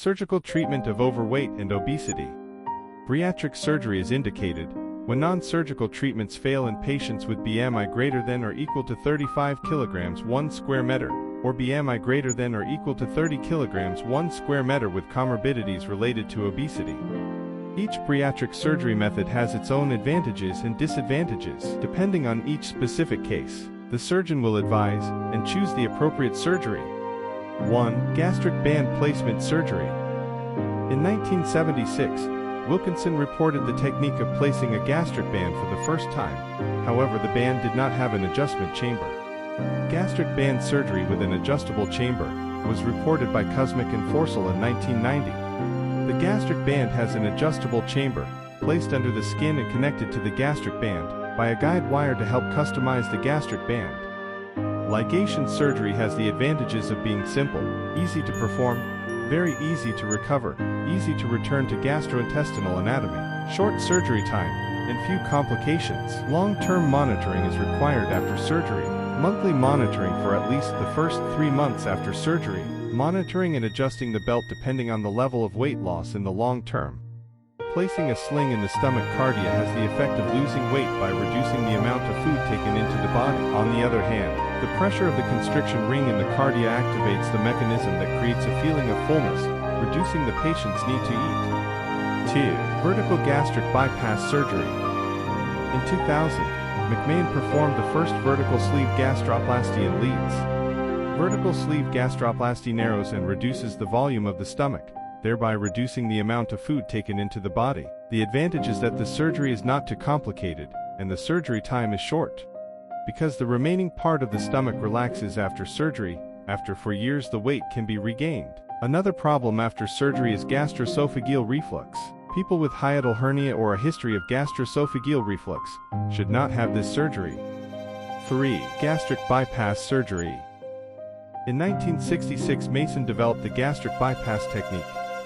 Surgical treatment of overweight and obesity. Bariatric surgery is indicated when non-surgical treatments fail in patients with BMI greater than or equal to 35 kilograms 1 square meter, or BMI greater than or equal to 30 kilograms 1 square meter with comorbidities related to obesity. Each bariatric surgery method has its own advantages and disadvantages depending on each specific case. The surgeon will advise and choose the appropriate surgery. 1. Gastric band placement surgery. In 1976, Wilkinson reported the technique of placing a gastric band for the first time. However, the band did not have an adjustment chamber. Gastric band surgery with an adjustable chamber was reported by Kuzmic and Forsell in 1990. The gastric band has an adjustable chamber placed under the skin and connected to the gastric band by a guide wire to help customize the gastric band. Ligation surgery has the advantages of being simple, easy to perform, very easy to recover, easy to return to gastrointestinal anatomy, short surgery time, and few complications. Long-term monitoring is required after surgery. Monthly monitoring for at least the first 3 months after surgery, monitoring and adjusting the belt depending on the level of weight loss in the long term. Placing a sling in the stomach cardia has the effect of losing weight by reducing the amount of food taken into the body. On the other hand, the pressure of the constriction ring in the cardia activates the mechanism that creates a feeling of fullness, reducing the patient's need to eat. 2. Vertical gastric bypass surgery. In 2000, McMahon performed the first vertical sleeve gastroplasty in Leeds. Vertical sleeve gastroplasty narrows and reduces the volume of the stomach, thereby reducing the amount of food taken into the body. The advantage is that the surgery is not too complicated, and the surgery time is short. Because the remaining part of the stomach relaxes after surgery, after 4 years the weight can be regained. Another problem after surgery is gastroesophageal reflux. People with hiatal hernia or a history of gastroesophageal reflux should not have this surgery. 3. Gastric bypass surgery. In 1966, Mason developed the gastric bypass technique,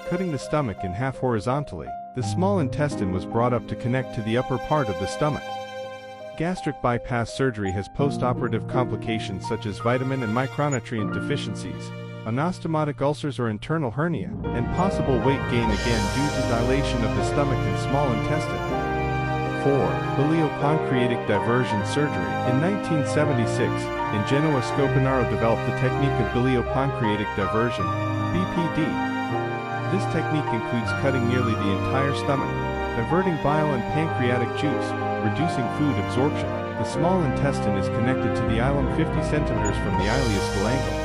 cutting the stomach in half horizontally. The small intestine was brought up to connect to the upper part of the stomach. Gastric bypass surgery has post-operative complications such as vitamin and micronutrient deficiencies, anastomotic ulcers or internal hernia, and possible weight gain again due to dilation of the stomach and small intestine. 4. Biliopancreatic diversion surgery. In 1976, in Genoa, Scopanaro developed the technique of biliopancreatic diversion, BPD. This technique includes cutting nearly the entire stomach, diverting bile and pancreatic juice, reducing food absorption. The small intestine is connected to the ileum 50 centimeters from the ileocecal angle.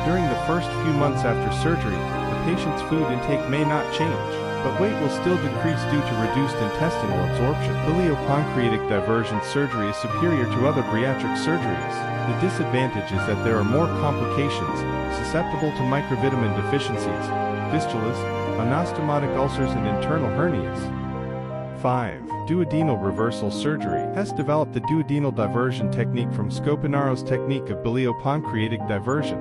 During the first few months after surgery, the patient's food intake may not change, but weight will still decrease due to reduced intestinal absorption. Biliopancreatic diversion surgery is superior to other bariatric surgeries. The disadvantage is that there are more complications, susceptible to microvitamin deficiencies, fistulas, anastomotic ulcers and internal hernias. 5. Duodenal reversal surgery. Hess developed the duodenal diversion technique from Scopanaro's technique of biliopancreatic diversion.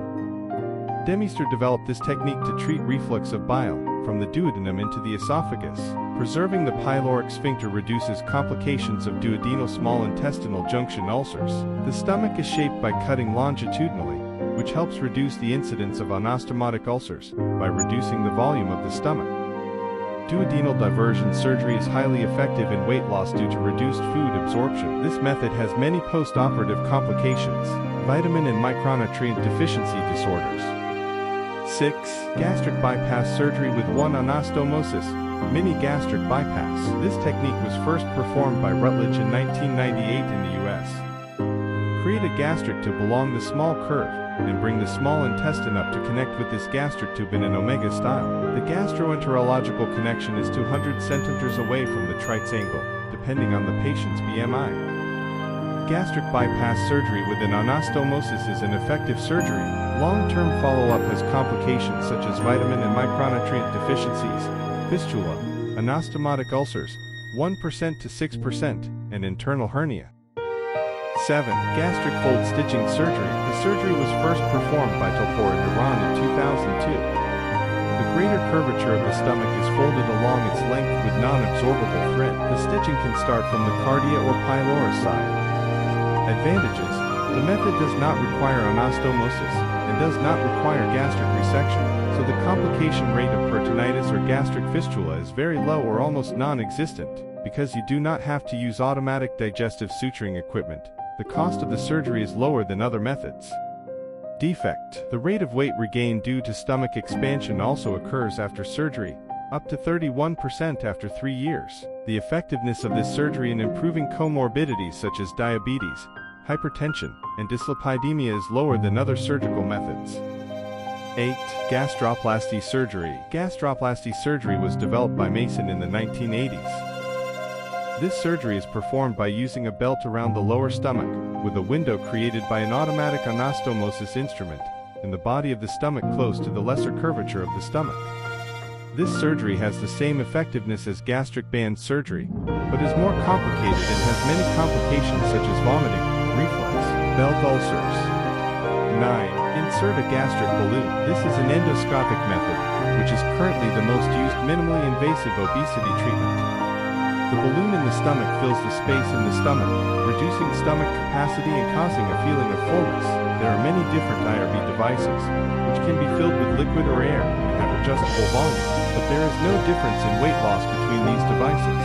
Demister developed this technique to treat reflux of bile from the duodenum into the esophagus. Preserving the pyloric sphincter reduces complications of duodenal small intestinal junction ulcers. The stomach is shaped by cutting longitudinally, which helps reduce the incidence of anastomotic ulcers by reducing the volume of the stomach. Duodenal diversion surgery is highly effective in weight loss due to reduced food absorption. This method has many post-operative complications, vitamin and micronutrient deficiency disorders. 6. Gastric bypass surgery with 1 anastomosis, mini gastric bypass. This technique was first performed by Rutledge in 1998 in the U.S. Create a gastric tube along the small curve, and bring the small intestine up to connect with this gastric tube in an omega style. The gastroenterological connection is 200 centimeters away from the Treitz angle, depending on the patient's BMI. Gastric bypass surgery with an anastomosis is an effective surgery. Long-term follow-up has complications such as vitamin and micronutrient deficiencies, fistula, anastomotic ulcers, 1% to 6%, and internal hernia. 7. Gastric fold stitching surgery. The surgery was first performed by Topor in Iran in 2002. The greater curvature of the stomach is folded along its length with non-absorbable thread. The stitching can start from the cardia or pylorus side. Advantages: the method does not require anastomosis and does not require gastric resection. so the complication rate of peritonitis or gastric fistula is very low or almost non-existent, because you do not have to use automatic digestive suturing equipment. The cost of the surgery is lower than other methods. Defect: the rate of weight regain due to stomach expansion also occurs after surgery, up to 31% after 3 years. The effectiveness of this surgery in improving comorbidities such as diabetes, hypertension, and dyslipidemia is lower than other surgical methods. 8. Gastroplasty surgery. Gastroplasty surgery was developed by Mason in the 1980s. This surgery is performed by using a belt around the lower stomach, with a window created by an automatic anastomosis instrument, in the body of the stomach close to the lesser curvature of the stomach. This surgery has the same effectiveness as gastric band surgery, but is more complicated and has many complications such as vomiting, reflux, belt ulcers. 9. Insert a gastric balloon. This is an endoscopic method, which is currently the most used minimally invasive obesity treatment. The balloon in the stomach fills the space in the stomach, reducing stomach capacity and causing a feeling of fullness. There are many different IRB devices, which can be filled with liquid or air and have adjustable volume, but there is no difference in weight loss between these devices.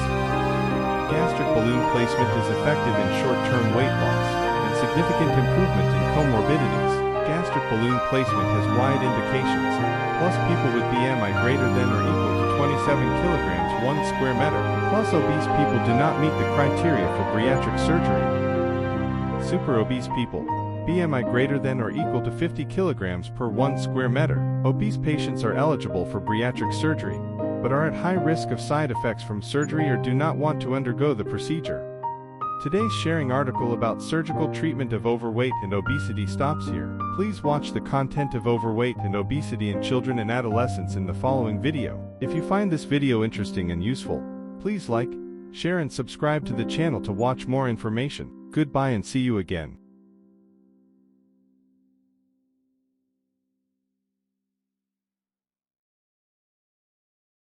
Gastric balloon placement is effective in short-term weight loss and significant improvement in comorbidities. Gastric balloon placement has wide indications, plus people with BMI greater than or equal to 27 kilograms 1 square meter, plus obese people do not meet the criteria for bariatric surgery. Super obese people, BMI greater than or equal to 50 kilograms per 1 square meter. Obese patients are eligible for bariatric surgery, but are at high risk of side effects from surgery or do not want to undergo the procedure. Today's sharing article about surgical treatment of overweight and obesity stops here. Please watch the content of overweight and obesity in children and adolescents in the following video. If you find this video interesting and useful, please like, share and subscribe to the channel to watch more information. Goodbye and see you again.